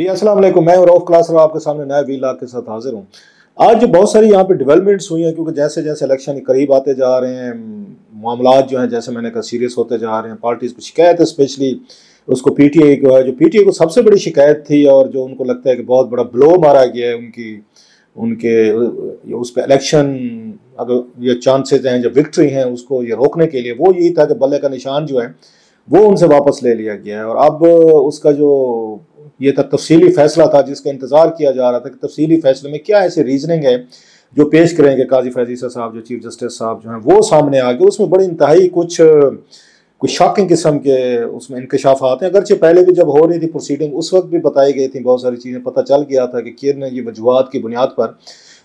जी अस्सलाम वालेकुम। मैं रऊफ क्लास आपके सामने नया वीलाग के साथ हाजिर हूँ। आज बहुत सारी यहाँ पे डेवलपमेंट्स हुई हैं क्योंकि जैसे जैसे इलेक्शन करीब आते जा रहे हैं, मामलात जो हैं जैसे मैंने कहा सीरियस होते जा रहे हैं। पार्टीज़ को शिकायत है, स्पेशली उसको पीटीआई को है, जो पीटीआई को सबसे बड़ी शिकायत थी और जो उनको लगता है कि बहुत बड़ा ब्लो मारा गया है उनकी उनके उस पर इलेक्शन, अगर ये चांसेस हैं जो विक्ट्री हैं उसको ये रोकने के लिए, वो यही था कि बल्ले का निशान जो है वो उनसे वापस ले लिया गया है। और अब उसका जो ये था तफसीली फैसला था जिसका इंतजार किया जा रहा था कि तफसीली फैसले में क्या ऐसी रीजनिंग है जो पेश करेंगे काजी फैज़ ईसा साहब, जो चीफ जस्टिस साहब जो हैं, वो सामने आ गए। उसमें बड़ी इंतहाई कुछ शॉकिंग किस्म के उसमें इंकशाफात हैं। अगरचे पहले भी जब हो रही थी प्रोसीडिंग उस वक्त भी बताई गई थी, बहुत सारी चीज़ें पता चल गया था कि किन ये वजूहत की बुनियाद पर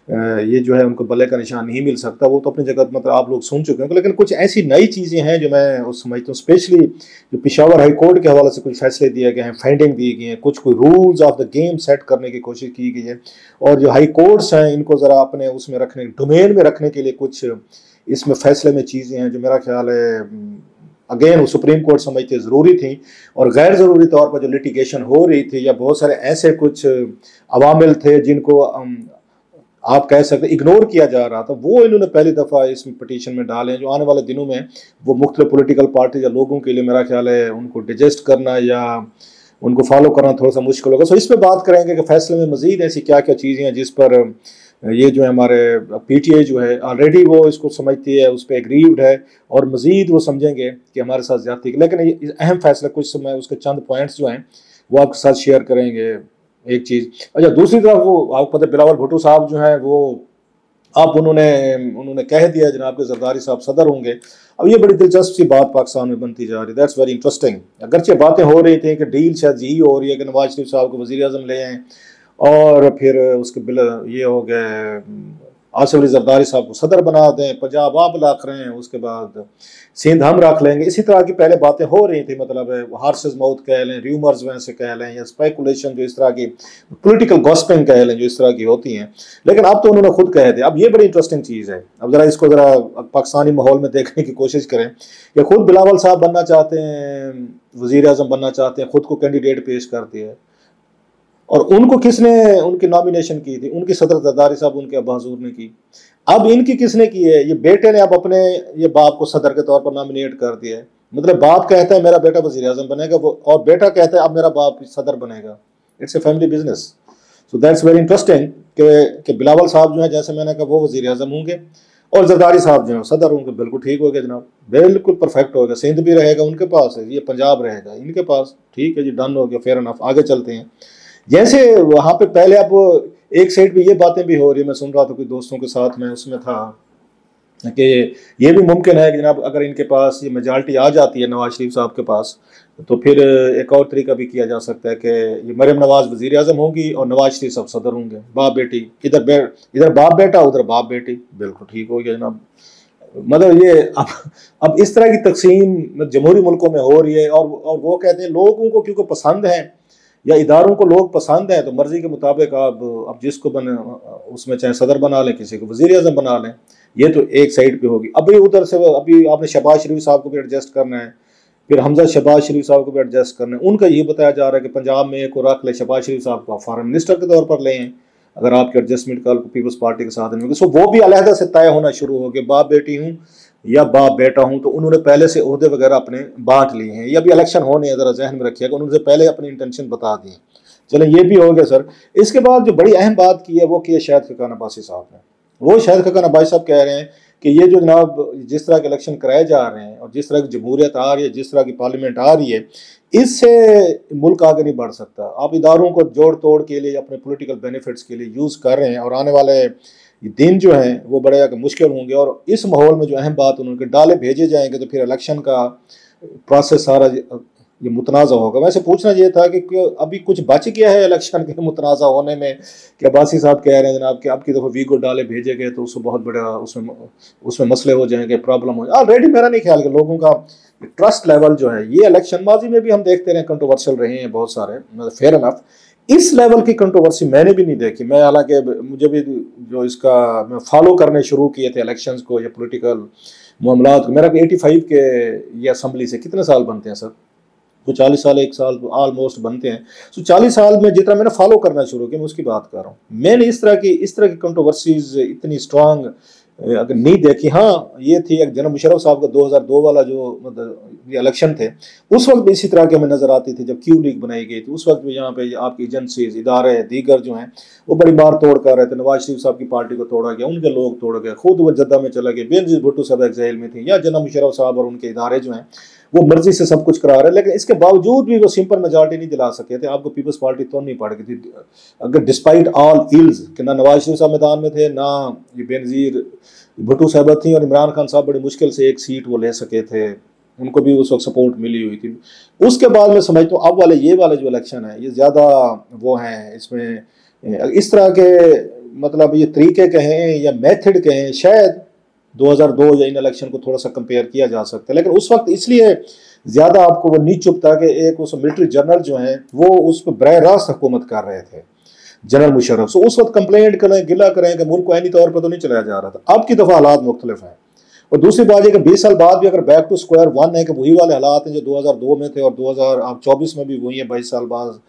ये जो है उनको बल्ले का निशान नहीं मिल सकता। वो तो अपनी जगह मतलब आप लोग सुन चुके हैं, लेकिन कुछ ऐसी नई चीज़ें हैं जो मैं उस समझता हूँ। स्पेशली जो पेशावर हाई कोर्ट के हवाले से कुछ फैसले दिए गए हैं, फाइंडिंग दी गई हैं, कुछ कोई rules of the game set करने की कोशिश की गई है। और जो हाई कोर्ट्स हैं इनको ज़रा अपने उसमें रखने, डोमेन में रखने के लिए कुछ इसमें फैसले में चीज़ें हैं जो मेरा ख्याल है अगेन वो सुप्रीम कोर्ट समझते ज़रूरी थी। और गैर ज़रूरी तौर पर जो लिटिगेशन हो रही थी या बहुत सारे ऐसे कुछ अवामिल थे जिनको आप कह सकते इग्नोर किया जा रहा था, वो इन्होंने पहली दफ़ा इसमें पटिशन में डाले हैं। जो आने वाले दिनों में वो मुख्तलिफ पोलिटिकल पार्टी या लोगों के लिए मेरा ख्याल है उनको डिजेस्ट करना या उनको फॉलो करना थोड़ा सा मुश्किल होगा। सो इस पर बात करेंगे कि फैसले में मजीद ऐसी क्या क्या चीज़ें हैं जिस पर ये जो है हमारे पीटीआई जो है ऑलरेडी वो इसको समझती है, उस पर एग्रीव्ड है और मजीद वो समझेंगे कि हमारे साथ ज्यादती की। लेकिन ये अहम फैसला कुछ समय उसके चंद पॉइंट्स जो हैं वो आपके साथ शेयर करेंगे। एक चीज़ अच्छा, दूसरी तरफ वो आपको पता है बिलावल भुट्टो साहब जो हैं वो अब उन्होंने कह दिया जनाब के जरदारी साहब सदर होंगे। अब ये बड़ी दिलचस्प सी बात पाकिस्तान में बनती जा रही है। That's very interesting. अगरचे बातें हो रही थी कि डील शायद यही हो रही है कि नवाज शरीफ साहब को वज़ीर आज़म ले आएँ और फिर उसके बिल ये हो गए आसिफ अली जरदारी साहब को सदर बना दें, पंजाब आप रख रहे हैं, उसके बाद सिंध हम रख लेंगे। इसी तरह की पहले बातें हो रही थी, मतलब हार्सेस माउथ कह लें, र्यूमर्स वैसे कह लें या स्पेकुलेशन जो इस तरह की पॉलिटिकल गॉसिपिंग कह लें जो इस तरह की होती हैं। लेकिन अब तो उन्होंने खुद कह दिया। अब ये बड़ी इंटरेस्टिंग चीज़ है। अब ज़रा इसको ज़रा पाकिस्तानी माहौल में देखने की कोशिश करें कि खुद बिलावल साहब बनना चाहते हैं, वज़ीर आज़म बनना चाहते हैं, खुद को कैंडिडेट पेश करते हैं और उनको किसने उनकी नॉमिनेशन की थी? उनकी सदर जरदारी साहब, उनके अब्बा हुजूर ने की। अब इनकी किसने की है? ये बेटे ने अब अपने ये बाप को सदर के तौर पर नॉमिनेट कर दिया है। मतलब बाप कहता है मेरा बेटा वज़ीर आज़म बनेगा, वो और बेटा कहता है अब मेरा बाप सदर बनेगा। It's a family business. So that's very interesting कि बिलावल साहब जो है जैसे मैंने कहा वो वज़ीर आज़म होंगे और जरदारी साहब जो है सदर होंगे। बिल्कुल ठीक हो गया जनाब, बिल्कुल परफेक्ट हो गया। सिंध भी रहेगा उनके पास है, ये पंजाब रहेगा इनके पास। ठीक है जी, डन हो गया, फेयर एनफ। आगे चलते हैं। जैसे वहां पे पहले अब एक साइड पे ये बातें भी हो रही है, मैं सुन रहा था कुछ दोस्तों के साथ में, उसमें था कि ये भी मुमकिन है कि जनाब अगर इनके पास ये मेजॉरिटी आ जाती है नवाज शरीफ साहब के पास, तो फिर एक और तरीका भी किया जा सकता है कि ये मरियम नवाज वजीर आजम होंगी और नवाज शरीफ साहब सदर होंगे। बाप बेटी, इधर बाप बेटा उधर बाप बेटी। बिल्कुल ठीक हो गया जनाब। मतलब ये अब इस तरह की तकसीम जमहूरी मुल्कों में हो रही है और वो कहते हैं लोगों को क्योंकि पसंद है या इदारों को लोग पसंद हैं तो मर्जी के मुताबिक आप अब जिसको बने उसमें चाहे सदर बना लें, किसी को वज़ीर आज़म बना लें। ये तो एक साइड पे होगी। अभी उधर से अभी आपने शहबाज शरीफ साहब को भी एडजस्ट करना है, फिर हमजा शहबाज शरीफ साहब को भी एडजस्ट करना है। उनका ये बताया जा रहा है कि पंजाब में एक रख ले, शहबाज शरीफ साहब को फॉरेन मिनिस्टर के तौर पर लें अगर आपके एडजस्टमेंट कल पीपल्स पार्टी के साथ नहीं होगी। सो वो भी अलहदा से तय होना शुरू हो गए, बाप बेटी हूँ या बाप बेटा हूं। तो उन्होंने पहले से ओहदे वगैरह अपने बांट लिए हैं। या भी इलेक्शन होने जरा जहन में रखिएगा, उन्होंने पहले अपनी इंटेंशन बता दी। चले ये भी हो गया सर। इसके बाद जो बड़ी अहम बात की है वो की है शाहिद खकान अब्बासी साहब ने। वो शाहिद खकान अब्बासी साहब कह रहे हैं कि ये जो जनाब जिस तरह के इलेक्शन कराए जा रहे हैं और जिस तरह की जमहूरियत आ रही है, जिस तरह की पार्लियामेंट आ रही है, इससे मुल्क आगे नहीं बढ़ सकता। आप इदारों को जोड़ तोड़ के लिए अपने पॉलिटिकल बेनिफिट्स के लिए यूज़ कर रहे हैं और आने वाले दिन जो हैं वो बड़े मुश्किल होंगे। और इस माहौल में जो अहम बात उन्होंने डाले भेजे जाएंगे तो फिर इलेक्शन का प्रोसेस सारा ये मुतनाज़ा होगा। वैसे पूछना ये था कि अभी कुछ बच गया है इलेक्शन के मुतनाज़ा होने में कि अब्बासी साहब कह रहे हैं जनाब कि अब की दफ़ा वीगो डाले भेजे गए तो उसको बहुत बड़ा उसमें मसले हो जाएंगे, प्रॉब्लम हो जाए। ऑलरेडी मेरा नहीं ख्याल कि लोगों का ट्रस्ट लेवल जो है, ये इलेक्शन माजी में भी हम देखते रहे कंट्रोवर्शियल रहे हैं बहुत सारे, फेयर एनफ। इस लेवल की कंट्रोवर्सी मैंने भी नहीं देखी। मैं हालांकि मुझे भी जो इसका मैं फॉलो करने शुरू किए थे इलेक्शंस को या पॉलिटिकल मामलात को, मेरा 85 के ये असम्बली से कितने साल बनते हैं सर? वो 40 साल, 1 साल ऑलमोस्ट बनते हैं। सो 40 साल में जितना मैंने फॉलो करना शुरू किया, मैं उसकी बात कर रहा हूँ। मैंने इस तरह की कंट्रोवर्सीज इतनी स्ट्रांग अगर नहीं देखी। हाँ, ये थी एक जनाब मुशर्रफ साहब का 2002 वाला जो मतलब ये इलेक्शन थे, उस वक्त भी इसी तरह की हमें नजर आती थी। जब क्यू लीग बनाई गई थी उस वक्त भी यहाँ पे आपकी एजेंसीज, इदारे दीगर जो हैं वो बड़ी मार तोड़ कर रहे थे। नवाज शरीफ साहब की पार्टी को तोड़ा गया, उनके लोग तोड़ गए, खुद वो जद्दा में चले गए, बेनजीर भुट्टो साहब एक्साइल में थी, या जनाब मुशर्रफ साहब और उनके इदारे जो हैं वो मर्जी से सब कुछ करा रहे हैं। लेकिन इसके बावजूद भी वो सिंपल मेजॉरिटी नहीं दिला सके थे। आपको पीपल्स पार्टी तो नहीं पड़ गई थी। अगर डिस्पाइट ऑल इल्स कि ना नवाज शरीफ साहब मैदान में थे, ना ये बेनजीर भुट्टो साहब थी, और इमरान खान साहब बड़ी मुश्किल से एक सीट वो ले सके थे, उनको भी उस वक्त सपोर्ट मिली हुई थी। उसके बाद मैं समझता हूँ अब वाले ये वाले जो इलेक्शन है ये ज़्यादा वो हैं, इसमें इस तरह के मतलब ये तरीके कहें या मेथड कहें, शायद 2002 या इन इलेक्शन को थोड़ा सा कंपेयर किया जा सकता है। लेकिन उस वक्त इसलिए ज़्यादा आपको वो नहीं चुभता कि एक उस मिलिट्री जनरल जो हैं वो उस पर बरह रास्त हुकूमत कर रहे थे, जनरल मुशर्रफ। सो उस वक्त कंप्लेंट करें, गिला करें कि मुल्क को ऐनी तौर पर तो नहीं चलाया जा रहा था। अब की दफ़ा हालात मुख्तलिफ हैं। और दूसरी बात यह कि 20 साल बाद भी अगर बैक टू स्क्वायर वन है कि वही वाले हालात हैं जो 2002 में थे और 2024 में भी वही है 22 साल बाद,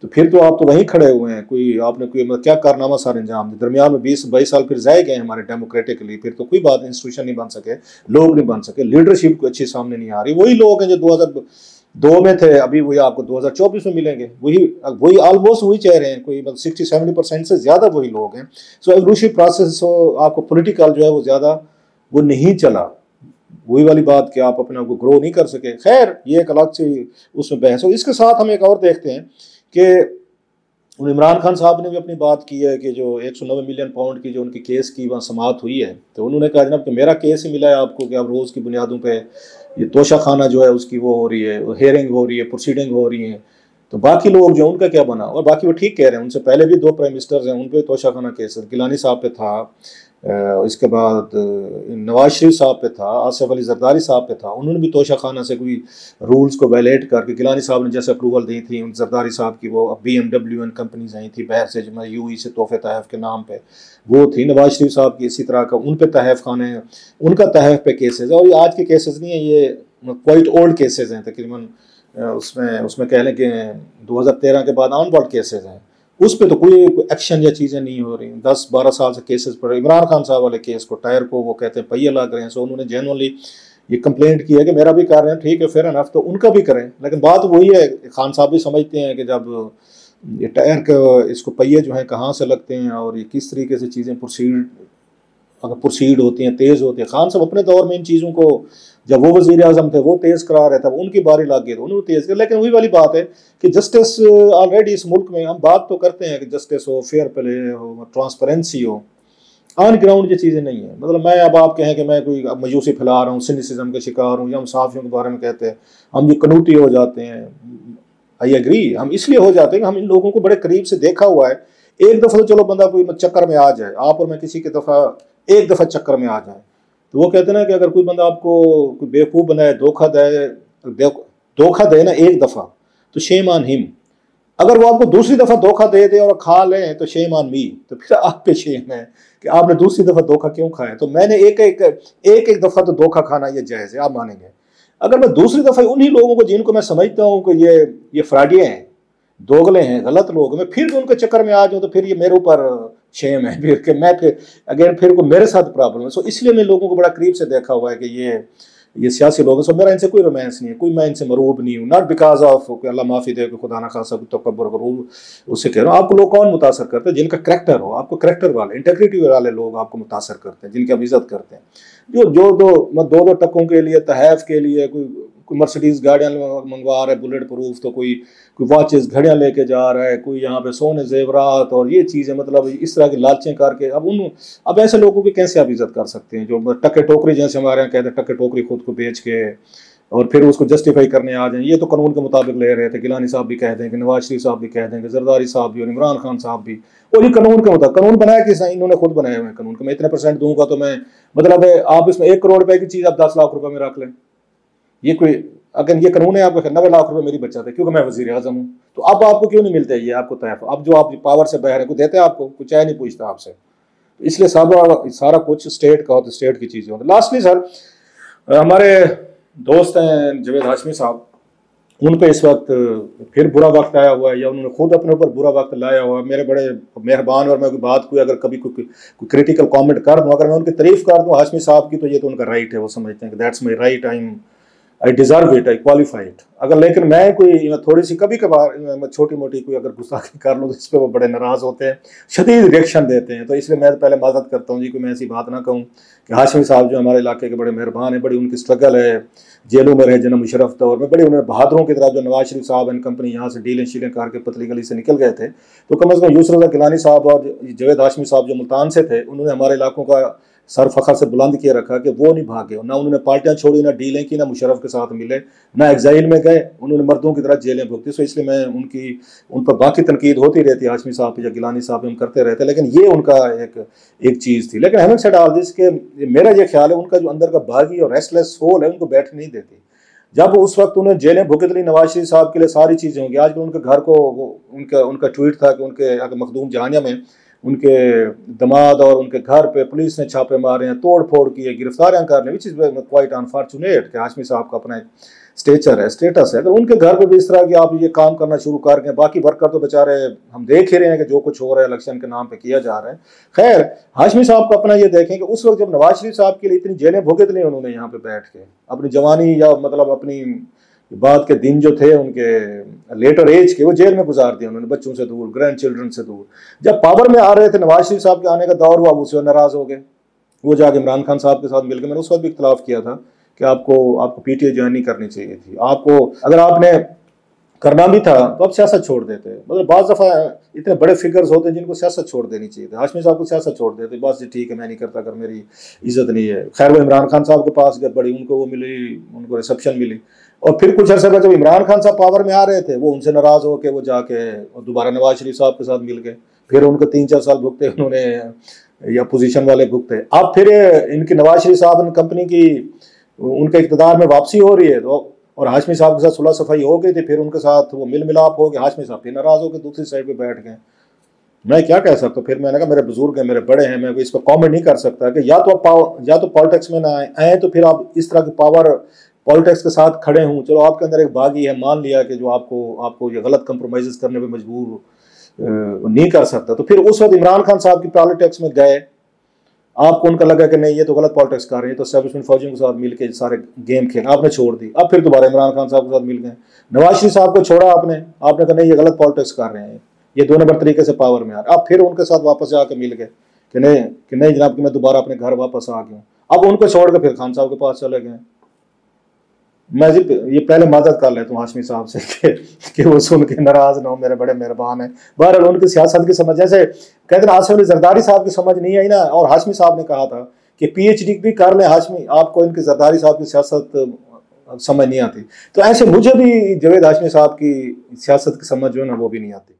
तो फिर तो आप तो वहीं खड़े हुए हैं। कोई आपने कोई मतलब क्या कारनामा सारे अंजाम दिए, दरमियान में 20-22 साल फिर जाए गए हमारे डेमोक्रेटिकली, फिर तो कोई बात इंस्टीट्यूशन नहीं बन सके, लोग नहीं बन सके, लीडरशिप को अच्छी सामने नहीं आ रही। वही लोग हैं जो 2002 में थे, अभी वही आपको 2024 में मिलेंगे, वही ऑलमोस्ट वही चेहरे हैं, कोई मतलब 60-70% से ज़्यादा वही लोग हैं। सो एवोल्यूशनरी प्रोसेस आपको पॉलिटिकल जो है वो ज़्यादा वो नहीं चला, वही वाली बात कि आप अपने आप को ग्रो नहीं कर सके। खैर ये एक अलग से उसमें बहस हो। इसके साथ हम एक और देखते हैं कि इमरान खान साहब ने भी अपनी बात की है कि जो 190 मिलियन पाउंड की जो उनकी केस की वहाँ समाअत हुई है, तो उन्होंने कहा जनाब कि मेरा केस ही मिला है आपको कि आप रोज़ की बुनियादों पे ये तोशा खाना जो है उसकी वो हो रही है, हेयरिंग हो रही है, प्रोसीडिंग हो रही है, तो बाकी लोग जो उनका क्या बना। और बाकी वो ठीक कह रहे हैं, उनसे पहले भी 2 प्राइम मिनिस्टर्स हैं, उन पर तोशा खाना केस गिलानी साहब पे था, इसके बाद नवाज शरीफ साहब पे था, आसिफ अली जरदारी साहब पे था, उन्होंने भी तोशा खाना से कोई रूल्स को वायलेट करके गिलानी साहब ने जैसे अप्रूवल दी थी, उन जरदारी साहब की वो BMW एंड कंपनीज आई थी बाहर से जो UAE से तोहफे तहफ़ के नाम पे वो थी। नवाज शरीफ साहब की इसी तरह का उन पे तहफ़ खाने, उनका तहफ़ पे केसेस है। और ये आज के केसेस नहीं है, ये क्वाइट ओल्ड केसेस हैं, तकरीबन उसमें कह लें कि 2013 के बाद ऑनवर्ड केसेस हैं। उस पर तो कोई एक्शन या चीज़ें नहीं हो रही। 10-12 साल से केसेस पड़े। इमरान खान साहब वाले केस को, टायर को वो कहते हैं पहिए लग रहे हैं, सो उन्होंने जेनुअनली ये कंप्लेंट की है कि मेरा भी कर रहे हैं, ठीक है, फेयर एनफ, तो उनका भी करें। लेकिन बात वही है, खान साहब भी समझते हैं कि जब ये टायर का इसको पहिए जो हैं कहाँ से लगते हैं और ये किस तरीके से चीज़ें प्रोसीड होती हैं, तेज़ होती हैं। खान साहब अपने दौर में इन चीज़ों को, जब वो वज़ीर आज़म थे वो तेज़ करा रहे थे, उनकी बारी लग गई तो उन्होंने तेज़ किया। लेकिन वही वाली बात है कि जस्टिस ऑलरेडी इस मुल्क में हम बात तो करते हैं कि जस्टिस हो, फेयर प्ले हो, ट्रांसपेरेंसी हो, ऑन ग्राउंड ये चीज़ें नहीं है। मतलब मैं अब आप कहें कि मैं कोई मायूसी फैला रहा हूँ, सिनिसिज्म का शिकार हूँ, या हम सहाफ़ियों के बारे में कहते हैं हम ये कनूती हो जाते हैं। आई एग्री, हम इसलिए हो जाते हैं कि हम इन लोगों को बड़े करीब से देखा हुआ है। एक दफ़ा तो चलो बंदा कोई चक्कर में आ जाए, आप और मैं किसी के एक दफ़ा चक्कर में आ जाए, तो वो कहते हैं ना कि अगर कोई बंदा आपको कोई बेवकूफ़ बनाए, धोखा दे ना एक दफ़ा, तो शेम ऑन हिम। अगर वो आपको दूसरी दफ़ा धोखा दे दे और खा लें तो शेम ऑन मी, तो फिर आप पे शेम है कि आपने दूसरी दफ़ा धोखा क्यों खाया। तो मैंने एक दफ़ा तो धोखा खाना ये जायज़ है, आप मानेंगे। अगर मैं दूसरी दफ़ा उन्हीं लोगों को जिनको मैं समझता हूँ कि ये फ्रॉडिये हैं, दोगले हैं, गलत लोग, मैं फिर भी उनके चक्कर में आ जाऊँ तो फिर ये मेरे ऊपर शेम है, फिर कि मैं फिर को मेरे साथ प्रॉब्लम है। सो इसलिए मैं लोगों को बड़ा करीब से देखा हुआ है कि ये सियासी लोग हैं। सो मेरा इनसे कोई रोमांस नहीं है, कोई मैं इनसे मरूब नहीं हूँ, नॉट बिकॉज ऑफ अल्लाह माफ़ी दे कि खुदा ना खासा तकब्बुर करूँ, उससे कह रहा हूँ। आपको लोग कौन मुतासर करते हैं? जिनका करैक्टर हो, आपको करैक्टर वाले, इंटेग्रिटी वाले लोग आपको मुतासर करते हैं, जिनकी आप इज्जत करते हैं। जो दो टक्कों के लिए, तहफ़ के लिए कोई मर्सिडीज़ गाड़ियाँ मंगवा रहा है बुलेट प्रूफ, तो कोई वॉचेस घड़ियाँ लेके जा रहा है, कोई यहाँ पे सोने जेवरात और ये चीज़ें, मतलब इस तरह की लालचें करके अब ऐसे लोगों की कैसे आप इज्जत कर सकते हैं? जो टक्के टोकरी, जैसे हमारे यहाँ कहते हैं, टक्के टोकरी खुद को बेच के और फिर उसको जस्टिफाई करने आ जाए, ये तो कानून के मुताबिक ले रहे थे। गिलानी साहब भी कह देंगे, नवाज शरीफ साहब भी कह देंगे, जरदारी साहब भी और इमरान खान साहब भी, और ये कानून के मुताबिक। कानून बनाया किसने? इन्होंने खुद बनाए हुए हैं कानून के। मैं इतने % दूंगा तो मैं, मतलब आप इसमें 1 करोड़ रुपए की चीज़ आप 10 लाख रुपए में रख लें, ये कोई, अगर ये कानून है आपका 90 लाख रुपए मेरी बचत है क्योंकि मैं वज़ीर आज़म हूँ, तो अब आपको क्यों नहीं मिलते ये आपको तहफ़? अब जो आप पावर से बाहर है, कोई देते हैं आपको? कुछ चाहे नहीं पूछता आपसे। इसलिए सारा कुछ स्टेट का होता है, स्टेट की चीज़ें होती है। लास्टली सर, हमारे दोस्त हैं जावेद हाशमी साहब, उन पे इस वक्त फिर बुरा वक्त आया हुआ है, या उन्होंने खुद अपने ऊपर बुरा वक्त लाया हुआ है। मेरे बड़े मेहरबान, और मैं कोई बात कोई अगर कभी कोई क्रिटिकल कमेंट कर दूं, अगर मैं उनकी तारीफ कर दूं हाशमी साहब की, तो ये तो उनका राइट है, वो समझते हैं कि that's my right, I deserve it, I qualify it. अगर लेकिन मैं कोई थोड़ी सी कभी कभार छोटी मोटी कोई अगर गुस्ताखी कर लूँ तो इस पर वो बड़े नाराज होते हैं, शदीद रिएक्शन देते हैं। तो इसलिए मैं पहले माजरत करता हूँ जी, कोई मैं ऐसी बात ना कहूँ कि हाशमी साहब जो हमारे इलाके के बड़े मेहरबान हैं, बड़ी उनकी स्ट्रगल है, जेलों में रहे जना मुशर्रफ दौर में, बड़ी उन्होंने बहादुरों की तरह, जो नवाज शरीफ साहब एंड कंपनी यहाँ से डीलें शीलें करके पतली गली से निकल गए थे, तो कम अज़ कम यूसुफ रज़ा गिलानी साहब और जवेद हाशमी साहब जो मुल्तान से थे, उन्होंने हमारे इलाकों का सर फखर से बुलंद किए रखा कि वो नहीं भागे, ना उन्होंने पार्टियां छोड़ी, ना डीलें की, ना मुशर्रफ के साथ मिले, ना एग्जाइल में गए, उन्होंने मर्दों की तरह जेलें भुगती। सो इसलिए मैं उन पर बाकी तनकीद होती रहती है, हाशमी साहब या गिलानी साहब हम करते रहते, लेकिन ये उनका एक चीज़ थी। लेकिन हैविंग सेड ऑल दिस के मेरा ये ख्याल है उनका जो अंदर का बागी और रेस्टलेस सोल है उनको बैठ नहीं देती। जब उस वक्त उन्हें जेलें भुगत ली नवाज शरीफ साहब के लिए सारी चीज़ें होंगी। आजकल उनके घर को उनका ट्वीट था कि उनके अगर मखदूम जहानिया में उनके दमाद और उनके घर पे पुलिस ने छापे मारे हैं, तोड़ फोड़ की है, गिरफ्तारियां कर ली, विच इज़ क्वाइट अनफॉर्चुनेट कि हाशमी साहब का अपना एक स्टेटस है। अगर उनके घर पे भी इस तरह की आप ये काम करना शुरू कर गए, बाकी वर्कर तो बेचारे हम देख ही रहे हैं कि जो कुछ हो रहा है इलेक्शन के नाम पे किया जा रहा है। खैर, हाशमी साहब को अपना ये देखें कि उस वक्त जब नवाज शरीफ साहब के लिए इतनी जेलें भुगत ली उन्होंने यहाँ पे बैठ के, अपनी जवानी या मतलब अपनी बाद के दिन जो थे उनके लेटर एज के, वो जेल में गुजार दिए उन्होंने, बच्चों से दूर, ग्रैंड चिल्ड्रन से दूर। जब पावर में आ रहे थे, नवाज शरीफ साहब के आने का दौर हुआ, उससे नाराज हो गए, वो जाके इमरान खान साहब के साथ मिल गए। मैंने उस वक्त भी इख्तलाफ किया था कि आपको पीटीआई ज्वाइन नहीं करनी चाहिए थी, आपको अगर आपने करना भी था तो आप सियासत छोड़ देते। मतलब बाज़ दफ़ा इतने बड़े फिगर्स होते हैं जिनको सियासत छोड़ देनी चाहिए थी। हाशमी साहब को सियासत छोड़ देते, बस जी ठीक है मैं नहीं करता अगर मेरी इज्जत नहीं है। खैर वो इमरान खान साहब के पास गए, बड़ी उनको वो मिली, उनको रिसेप्शन मिली, और फिर कुछ अर्से बाद जब इमरान खान साहब पावर में आ रहे थे, वो उनसे नाराज होकर वो जाके दोबारा नवाज शरीफ साहब के साथ मिल गए, फिर उनको 3-4 साल भुगते उन्होंने, या पोजीशन वाले भुगते। अब फिर इनकी नवाज शरीफ साहब कंपनी की उनके इक़्तिदार में वापसी हो रही है, तो और हाशमी साहब के साथ सुलह सफाई हो गई थी, फिर उनके साथ वो मिल मिलाप हो गया, हाशमी साहब फिर नाराज होकर दूसरी साइड पे बैठ गए। मैं क्या कह सकता हूँ, फिर मैंने कहा मेरे बुजुर्ग हैं, मेरे बड़े हैं, मैं इस पर कॉमेंट नहीं कर सकता कि या तो पॉलिटिक्स में ना आए तो फिर आप इस तरह की पावर पॉलिटिक्स के साथ खड़े हों। चलो आपके अंदर एक बागी है, मान लिया कि जो आपको ये गलत कंप्रोमाइज़ करने पर मजबूर नहीं कर सकता, तो फिर उस वक्त इमरान खान साहब की पॉलिटिक्स में गए, आपको उनका लगा कि नहीं ये तो गलत पॉलिटिक्स कर रहे हैं, तो एस्टैब्लिशमेंट फौजियों के साथ मिलकर सारे गेम खेल, आपने छोड़ दी। अब फिर दोबारा इमरान खान साहब के साथ मिल गए, नवाज शरीफ साहब को छोड़ा आपने कहा नहीं ये गलत पॉलिटिक्स कर रहे हैं, ये 2 नंबर तरीके से पावर में आ रहे। अब फिर उनके साथ वापस जाकर मिल गए कि नहीं जनाब कि मैं दोबारा अपने घर वापस आ गया। अब उनको छोड़ कर फिर खान साहब के पास चले गए। मैं जी ये पहले मदद कर लेता हूँ हाशमी साहब से कि वो सुन के नाराज ना हो, मेरे बड़े मेहरबान है। बहरहाल उनकी सियासत की समझ, जैसे कहते हैं आसिफ अली जरदारी साहब की समझ नहीं आई ना, और हाशमी साहब ने कहा था कि पीएचडी भी कर ले हाशमी, आपको इनकी जरदारी साहब की सियासत समझ नहीं आती। तो ऐसे मुझे भी जवेद हाशमी साहब की सियासत की समझ जो है ना वो भी नहीं आती।